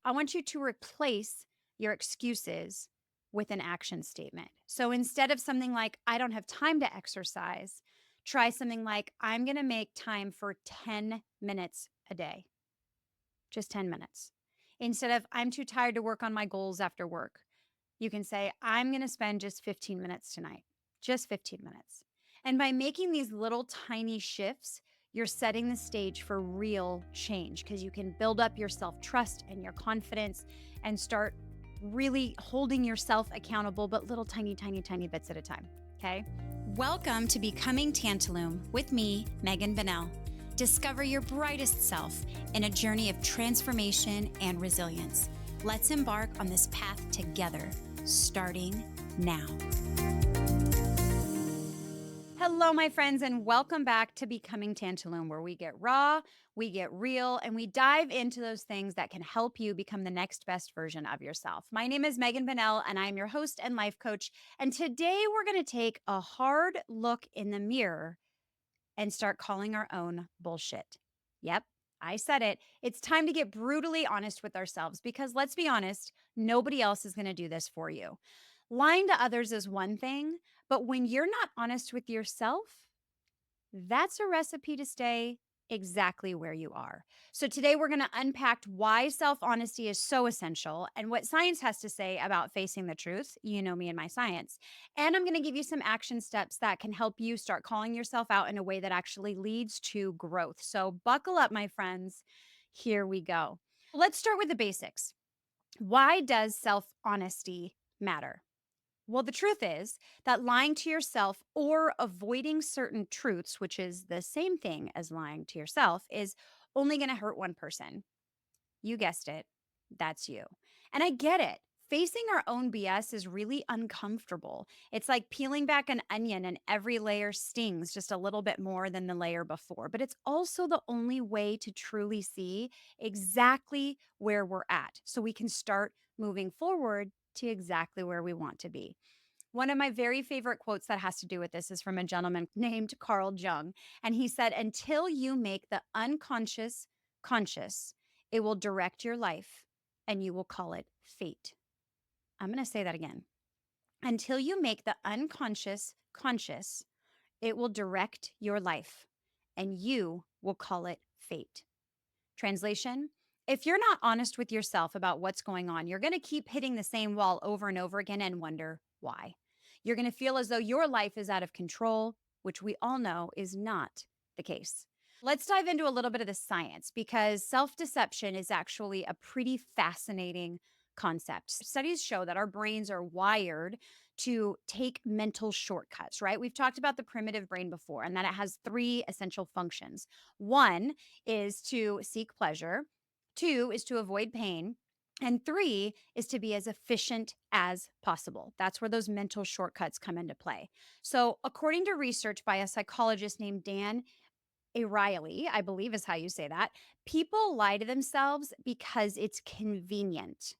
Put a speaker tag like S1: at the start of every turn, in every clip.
S1: I want you to replace your excuses with an action statement. So instead of something like, I don't have time to exercise, try something like, I'm going to make time for 10 minutes a day, just 10 minutes. Instead of, I'm too tired to work on my goals after work, you can say, I'm going to spend just 15 minutes tonight, just 15 minutes. And by making these little tiny shifts, you're setting the stage for real change because you can build up your self trust and your confidence and start really holding yourself accountable, but little tiny, tiny, tiny bits at a time. Okay.
S2: Welcome to Becoming Tantalum with me, Megan Bennell. Discover your brightest self in a journey of transformation and resilience. Let's embark on this path together, starting now.
S1: Hello, my friends, and welcome back to Becoming Tantalum, where we get raw, we get real, and we dive into those things that can help you become the next best version of yourself. My name is Megan Bennell, and I'm your host and life coach. And today we're going to take a hard look in the mirror and start calling our own bullshit. Yep, I said it. It's time to get brutally honest with ourselves because let's be honest, nobody else is going to do this for you. Lying to others is one thing, but when you're not honest with yourself, that's a recipe to stay exactly where you are. So today we're going to unpack why self-honesty is so essential and what science has to say about facing the truth. You know me and my science. And I'm going to give you some action steps that can help you start calling yourself out in a way that actually leads to growth. So buckle up, my friends. Here we go. Let's start with the basics. Why does self-honesty matter? Well, the truth is that lying to yourself or avoiding certain truths, which is the same thing as lying to yourself, is only going to hurt one person. You guessed it. That's you. And I get it. Facing our own BS is really uncomfortable. It's like peeling back an onion and every layer stings just a little bit more than the layer before. But it's also the only way to truly see exactly where we're at so we can start moving forward to exactly where we want to be. One of my very favorite quotes that has to do with this is from a gentleman named Carl Jung. And he said, until you make the unconscious conscious, it will direct your life and you will call it fate. I'm going to say that again. Until you make the unconscious conscious, it will direct your life and you will call it fate. Translation: if you're not honest with yourself about what's going on, you're going to keep hitting the same wall over and over again and wonder why. You're going to feel as though your life is out of control, which we all know is not the case. Let's dive into a little bit of the science because self-deception is actually a pretty fascinating concept. Studies show that our brains are wired to take mental shortcuts, right? We've talked about the primitive brain before and that it has three essential functions. One is to seek pleasure, two is to avoid pain, and three is to be as efficient as possible. That's where those mental shortcuts come into play. So, according to research by a psychologist named Dan Ariely, I believe is how you say that, people lie to themselves because it's convenient.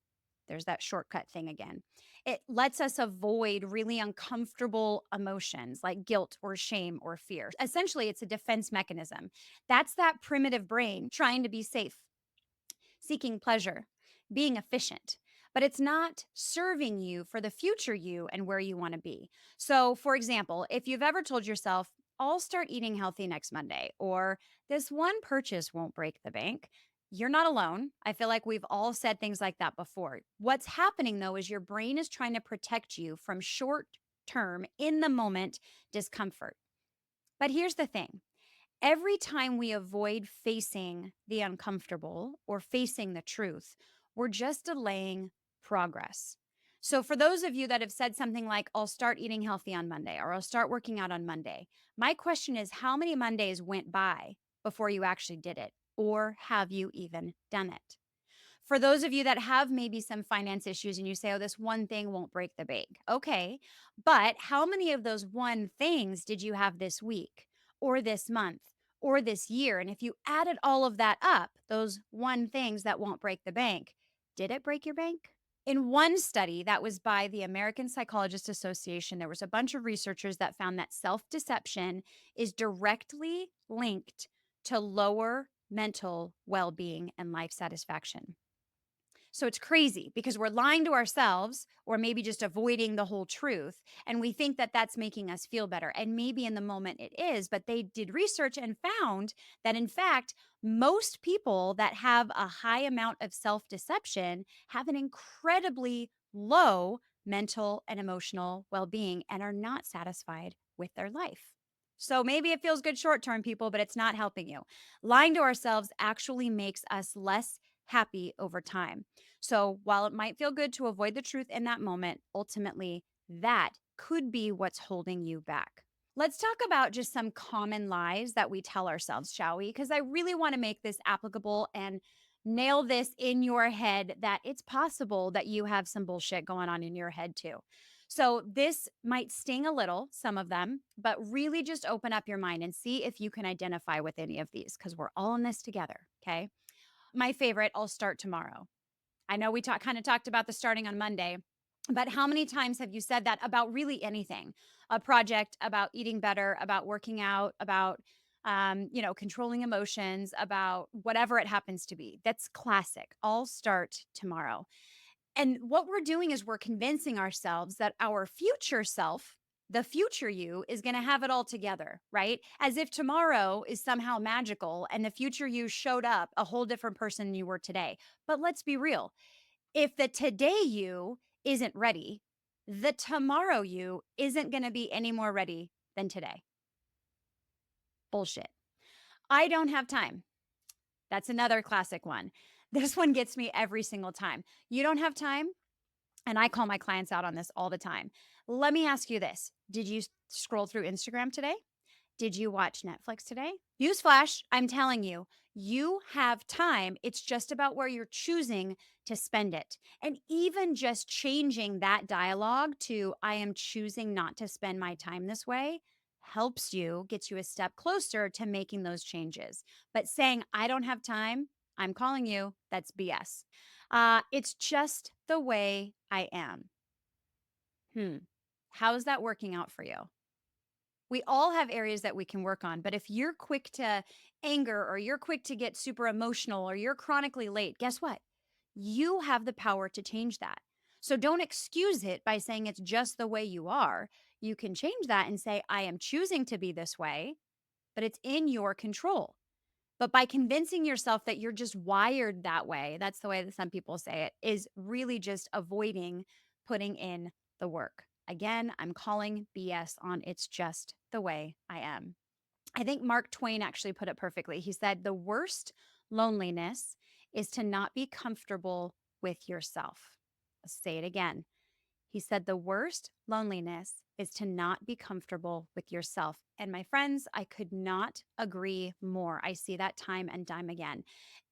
S1: There's that shortcut thing again. It lets us avoid really uncomfortable emotions like guilt or shame or fear. Essentially, it's a defense mechanism. That's that primitive brain trying to be safe, seeking pleasure, being efficient, but it's not serving you for the future you and where you want to be. So, for example, if you've ever told yourself, I'll start eating healthy next Monday, or this one purchase won't break the bank, you're not alone. I feel like we've all said things like that before. What's happening though is your brain is trying to protect you from short term, in the moment discomfort. But here's the thing: every time we avoid facing the uncomfortable or facing the truth, we're just delaying progress. So, for those of you that have said something like, I'll start eating healthy on Monday or I'll start working out on Monday, my question is, how many Mondays went by before you actually did it? Or have you even done it? For those of you that have maybe some finance issues and you say, oh, this one thing won't break the bank. Okay. But how many of those one things did you have this week or this month or this year? And if you added all of that up, those one things that won't break the bank, did it break your bank? In one study that was by the American Psychologist Association, there was a bunch of researchers that found that self-deception is directly linked to lower mental well-being and life satisfaction. So it's crazy because we're lying to ourselves or maybe just avoiding the whole truth. And we think that that's making us feel better. And maybe in the moment it is, but they did research and found that in fact, most people that have a high amount of self deception have an incredibly low mental and emotional well being and are not satisfied with their life. So maybe it feels good short term, people, but it's not helping you. Lying to ourselves actually makes us less happy over time. So while it might feel good to avoid the truth in that moment, ultimately that could be what's holding you back. Let's talk about just some common lies that we tell ourselves, shall we? Because I really want to make this applicable and nail this in your head that it's possible that you have some bullshit going on in your head too. So, this might sting a little, some of them, but really just open up your mind and see if you can identify with any of these because we're all in this together. Okay. My favorite, I'll start tomorrow. I know we kind of talked about the starting on Monday, but how many times have you said that about really anything? A project, about eating better, about working out, about controlling emotions, about whatever it happens to be. That's classic. I'll start tomorrow. And what we're doing is we're convincing ourselves that our future self, the future you, is going to have it all together, right? As if tomorrow is somehow magical and the future you showed up a whole different person than you were today. But let's be real, if the today you isn't ready, the tomorrow you isn't going to be any more ready than today. Bullshit. I don't have time. That's another classic one. This one gets me every single time. You don't have time? And I call my clients out on this all the time. Let me ask you this. Did you scroll through Instagram today? Did you watch Netflix today? Newsflash, I'm telling you, you have time. It's just about where you're choosing to spend it. And even just changing that dialogue to, I am choosing not to spend my time this way, helps you, gets you a step closer to making those changes. But saying, I don't have time, I'm calling you, that's BS. It's just the way I am. How's that working out for you? We all have areas that we can work on, but if you're quick to anger or you're quick to get super emotional or you're chronically late, guess what? You have the power to change that. So don't excuse it by saying it's just the way you are. You can change that and say, I am choosing to be this way, but it's in your control. But by convincing yourself that you're just wired that way, that's the way that some people say it, is really just avoiding putting in the work. Again, I'm calling BS on it's just the way I am. I think Mark Twain actually put it perfectly. He said, the worst loneliness is to not be comfortable with yourself. I'll say it again. He said, the worst loneliness is to not be comfortable with yourself. And my friends, I could not agree more. I see that time and time again.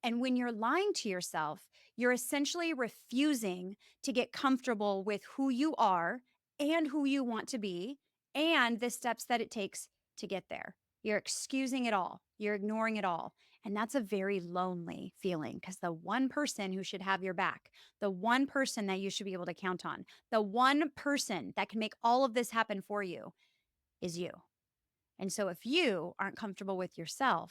S1: And when you're lying to yourself, you're essentially refusing to get comfortable with who you are and who you want to be and the steps that it takes to get there. You're excusing it all, you're ignoring it all. And that's a very lonely feeling because the one person who should have your back, the one person that you should be able to count on, the one person that can make all of this happen for you is you. And so if you aren't comfortable with yourself,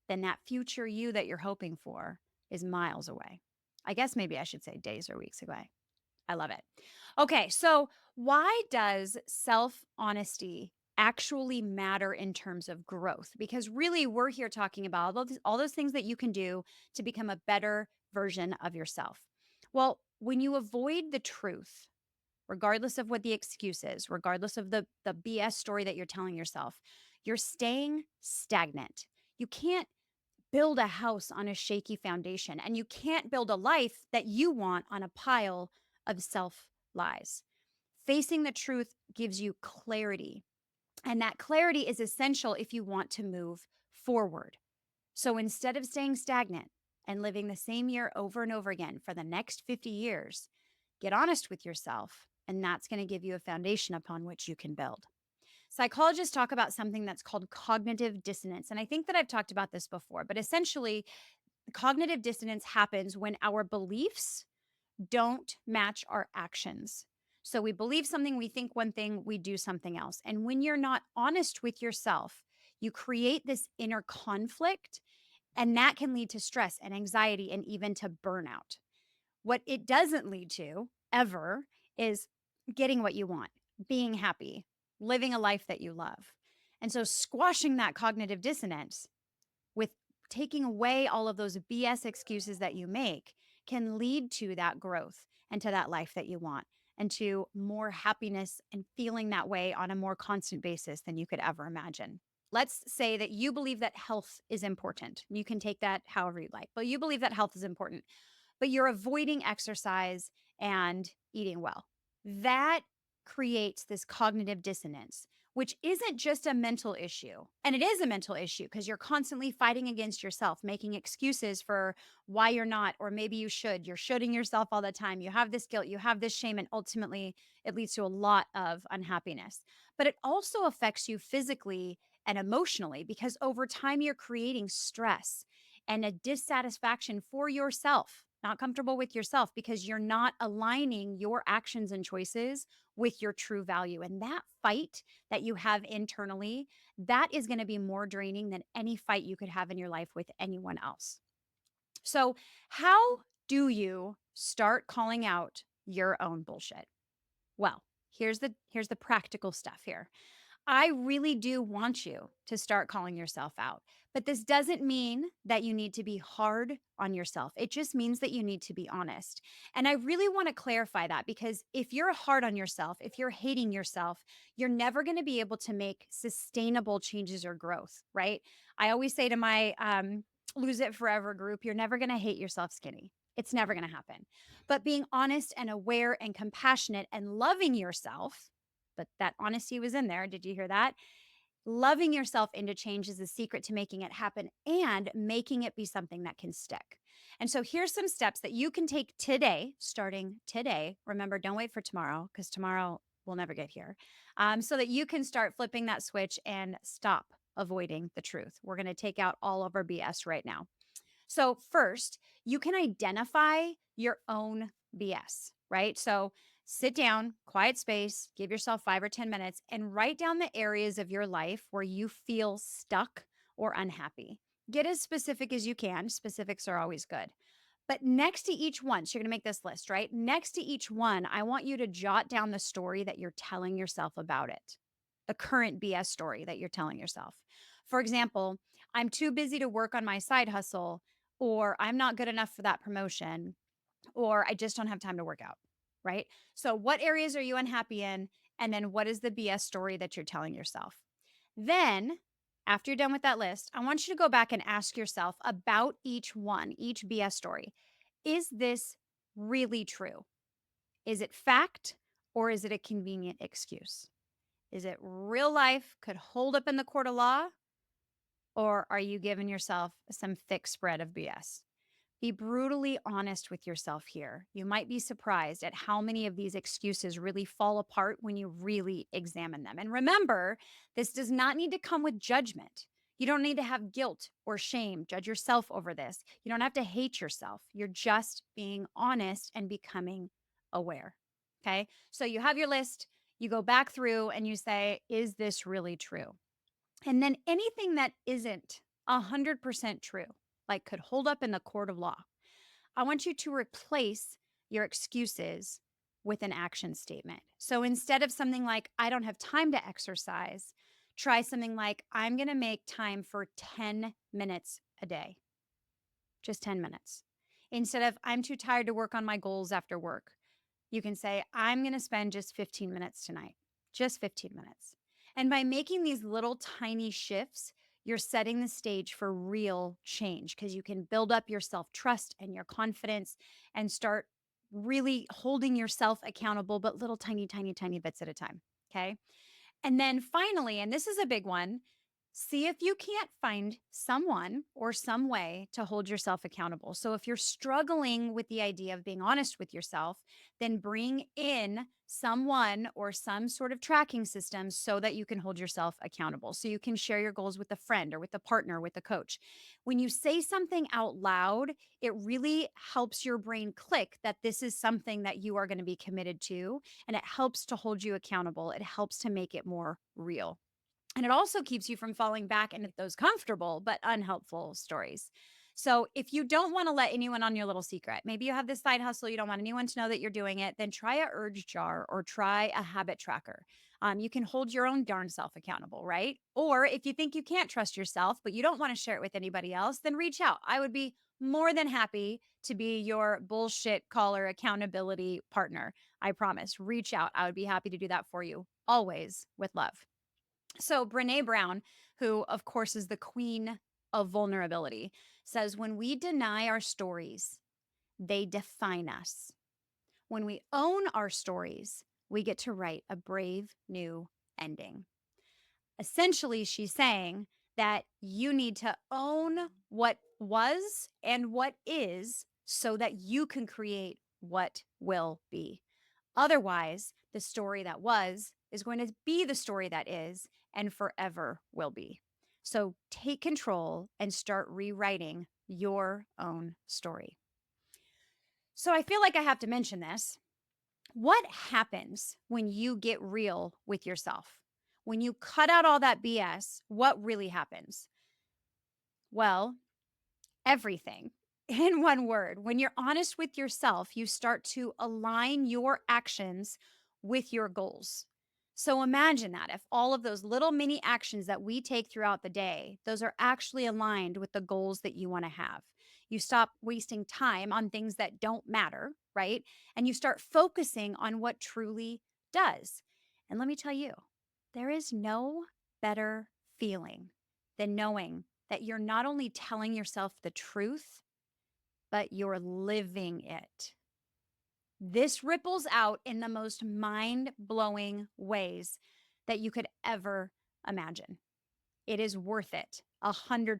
S1: then that future you that you're hoping for is miles away. I guess maybe I should say days or weeks away. I love it. Okay, so why does self honesty actually matter in terms of growth? Because really, we're here talking about all those things that you can do to become a better version of yourself. Well, when you avoid the truth, regardless of what the excuse is, regardless of the BS story that you're telling yourself, you're staying stagnant. You can't build a house on a shaky foundation, and you can't build a life that you want on a pile of self lies. Facing the truth gives you clarity, and that clarity is essential if you want to move forward. So instead of staying stagnant and living the same year over and over again for the next 50 years, get honest with yourself, and that's going to give you a foundation upon which you can build. Psychologists talk about something that's called cognitive dissonance. And I think that I've talked about this before, but essentially, cognitive dissonance happens when our beliefs don't match our actions. So we believe something, we think one thing, we do something else. And when you're not honest with yourself, you create this inner conflict, and that can lead to stress and anxiety and even to burnout. What it doesn't lead to ever is getting what you want, being happy, living a life that you love. And so squashing that cognitive dissonance with taking away all of those BS excuses that you make can lead to that growth and to that life that you want and to more happiness and feeling that way on a more constant basis than you could ever imagine. Let's say that you believe that health is important. You can take that however you like, but you believe that health is important, but you're avoiding exercise and eating well. That creates this cognitive dissonance, which isn't just a mental issue. And it is a mental issue because you're constantly fighting against yourself, making excuses for why you're not, or maybe you should. You're shoulding yourself all the time. You have this guilt, you have this shame, and ultimately it leads to a lot of unhappiness. But it also affects you physically and emotionally because over time you're creating stress and a dissatisfaction for yourself, not comfortable with yourself because you're not aligning your actions and choices with your true value. And that fight that you have internally, that is going to be more draining than any fight you could have in your life with anyone else. So, how do you start calling out your own bullshit? Well, here's the practical stuff here. I really do want you to start calling yourself out. But this doesn't mean that you need to be hard on yourself. It just means that you need to be honest. And I really want to clarify that because if you're hard on yourself, if you're hating yourself, you're never going to be able to make sustainable changes or growth, right? I always say to my Lose It Forever group, you're never going to hate yourself skinny. It's never going to happen. But being honest and aware and compassionate and loving yourself, but that honesty was in there. Did you hear that? Loving yourself into change is the secret to making it happen and making it be something that can stick. And so here's some steps that you can take today, starting today. Remember, don't wait for tomorrow because tomorrow will never get here. So that you can start flipping that switch and stop avoiding the truth. We're going to take out all of our BS right now. So, first, you can identify your own BS, right? So, sit down, quiet space, give yourself 5 or 10 minutes, and write down the areas of your life where you feel stuck or unhappy. Get as specific as you can. Specifics are always good. But next to each one, so you're going to make this list, right? Next to each one, I want you to jot down the story that you're telling yourself about it, the current BS story that you're telling yourself. For example, I'm too busy to work on my side hustle, or I'm not good enough for that promotion, or I just don't have time to work out, right? So, what areas are you unhappy in? And then, what is the BS story that you're telling yourself? Then, after you're done with that list, I want you to go back and ask yourself about each one, each BS story. Is this really true? Is it fact or is it a convenient excuse? Is it real life, could hold up in the court of law, or are you giving yourself some thick spread of BS? Be brutally honest with yourself here. You might be surprised at how many of these excuses really fall apart when you really examine them. And remember, this does not need to come with judgment. You don't need to have guilt or shame, judge yourself over this. You don't have to hate yourself. You're just being honest and becoming aware. Okay. So you have your list, you go back through and you say, is this really true? And then anything that isn't 100% true, like could hold up in the court of law, I want you to replace your excuses with an action statement. So instead of something like, I don't have time to exercise, try something like, I'm going to make time for 10 minutes a day, just 10 minutes. Instead of, I'm too tired to work on my goals after work, you can say, I'm going to spend just 15 minutes tonight, just 15 minutes. And by making these little tiny shifts, you're setting the stage for real change because you can build up your self trust and your confidence and start really holding yourself accountable, but little tiny, tiny, tiny bits at a time. Okay. And then finally, and this is a big one, see if you can't find someone or some way to hold yourself accountable. So if you're struggling with the idea of being honest with yourself, then bring in someone or some sort of tracking system so that you can hold yourself accountable. So you can share your goals with a friend or with a partner, with a coach. When you say something out loud, it really helps your brain click that this is something that you are going to be committed to, and it helps to hold you accountable. It helps to make it more real. And it also keeps you from falling back into those comfortable but unhelpful stories. So if you don't want to let anyone on your little secret, maybe you have this side hustle, you don't want anyone to know that you're doing it, then try a urge jar or try a habit tracker. You can hold your own darn self accountable, right? Or if you think you can't trust yourself, but you don't want to share it with anybody else, then reach out. I would be more than happy to be your bullshit caller accountability partner. I promise. Reach out. I would be happy to do that for you, always with love. So, Brene Brown, who of course is the queen of vulnerability, says when we deny our stories, they define us. When we own our stories, we get to write a brave new ending. Essentially, she's saying that you need to own what was and what is so that you can create what will be. Otherwise, the story that was is going to be the story that is and forever will be. So take control and start rewriting your own story. So I feel like I have to mention this. What happens when you get real with yourself? When you cut out all that BS, what really happens? Well, everything. In one word, when you're honest with yourself, you start to align your actions with your goals. So imagine that if all of those little mini actions that we take throughout the day, those are actually aligned with the goals that you want to have. You stop wasting time on things that don't matter, right? And you start focusing on what truly does. And let me tell you, there is no better feeling than knowing that you're not only telling yourself the truth, but you're living it. This ripples out in the most mind blowing ways that you could ever imagine. It is worth it 100%.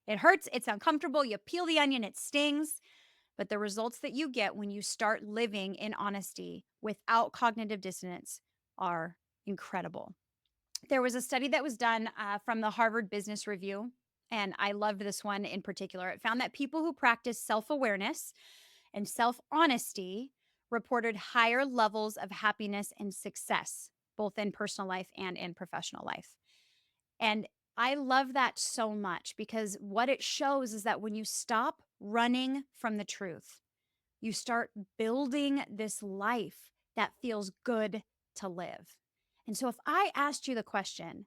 S1: It hurts, it's uncomfortable. You peel the onion, it stings. But the results that you get when you start living in honesty without cognitive dissonance are incredible. There was a study that was done from the Harvard Business Review, and I loved this one in particular. It found that people who practice self awareness and self honesty reported higher levels of happiness and success, both in personal life and in professional life. And I love that so much because what it shows is that when you stop running from the truth, you start building this life that feels good to live. And so, if I asked you the question,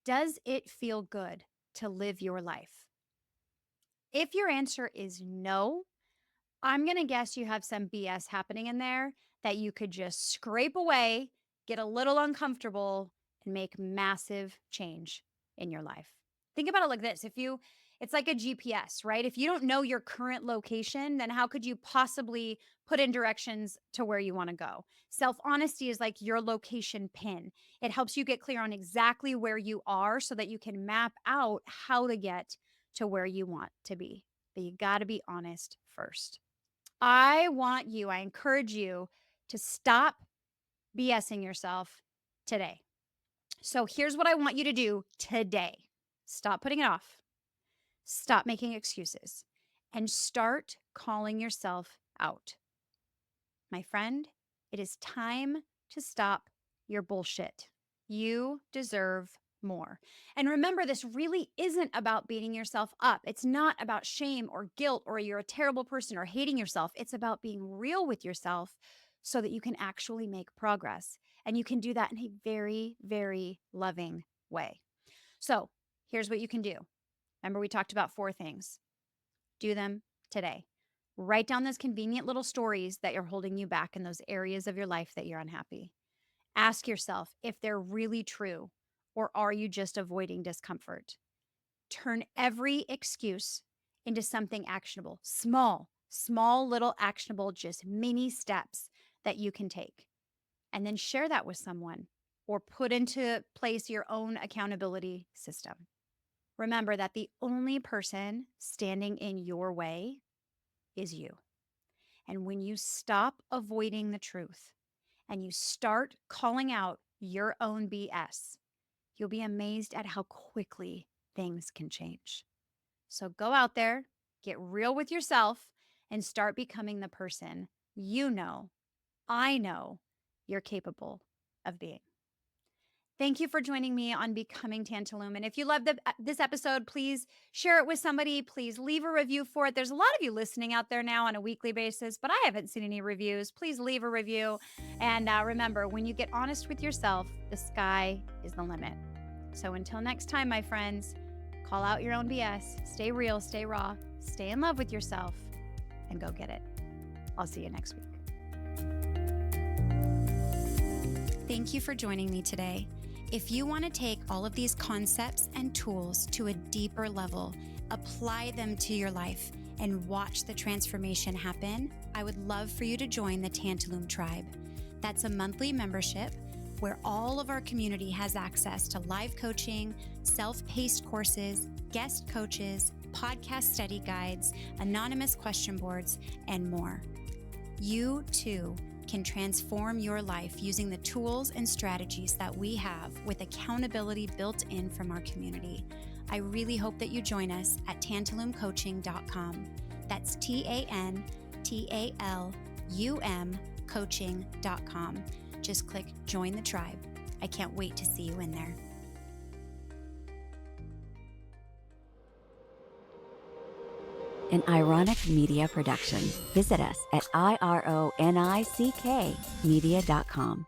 S1: does it feel good to live your life? If your answer is no, I'm going to guess you have some BS happening in there that you could just scrape away, get a little uncomfortable, and make massive change in your life. Think about it like this. It's like a GPS, right? If you don't know your current location, then how could you possibly put in directions to where you want to go? Self honesty is like your location pin. It helps you get clear on exactly where you are so that you can map out how to get to where you want to be. But you got to be honest first. I encourage you to stop BSing yourself today. So here's what I want you to do today. Stop putting it off. Stop making excuses and start calling yourself out. My friend, it is time to stop your bullshit. You deserve more. And remember, this really isn't about beating yourself up. It's not about shame or guilt or you're a terrible person or hating yourself. It's about being real with yourself so that you can actually make progress. And you can do that in a very, very loving way. So here's what you can do. Remember, we talked about 4 things. Do them today. Write down those convenient little stories that are holding you back in those areas of your life that you're unhappy. Ask yourself if they're really true or are you just avoiding discomfort? Turn every excuse into something actionable, small little actionable, just mini steps that you can take. And then share that with someone or put into place your own accountability system. Remember that the only person standing in your way is you. And when you stop avoiding the truth and you start calling out your own BS, you'll be amazed at how quickly things can change. So go out there, get real with yourself, and start becoming the person I know you're capable of being. Thank you for joining me on Becoming Tantalum. And if you love this episode, please share it with somebody. Please leave a review for it. There's a lot of you listening out there now on a weekly basis, but I haven't seen any reviews. Please leave a review. And remember, when you get honest with yourself, the sky is the limit. So until next time, my friends, call out your own BS. Stay real, stay raw, stay in love with yourself, and go get it. I'll see you next week.
S2: Thank you for joining me today. If you want to take all of these concepts and tools to a deeper level, apply them to your life, and watch the transformation happen, I would love for you to join the Tantalum Tribe. That's a monthly membership where all of our community has access to live coaching, self-paced courses, guest coaches, podcast study guides, anonymous question boards, and more. You too can transform your life using the tools and strategies that we have with accountability built in from our community. I really hope that you join us at tantalumcoaching.com. That's TANTALUM coaching.com. Just click Join the Tribe. I can't wait to see you in there.
S3: An Ironic Media production. Visit us at ironickmedia.com.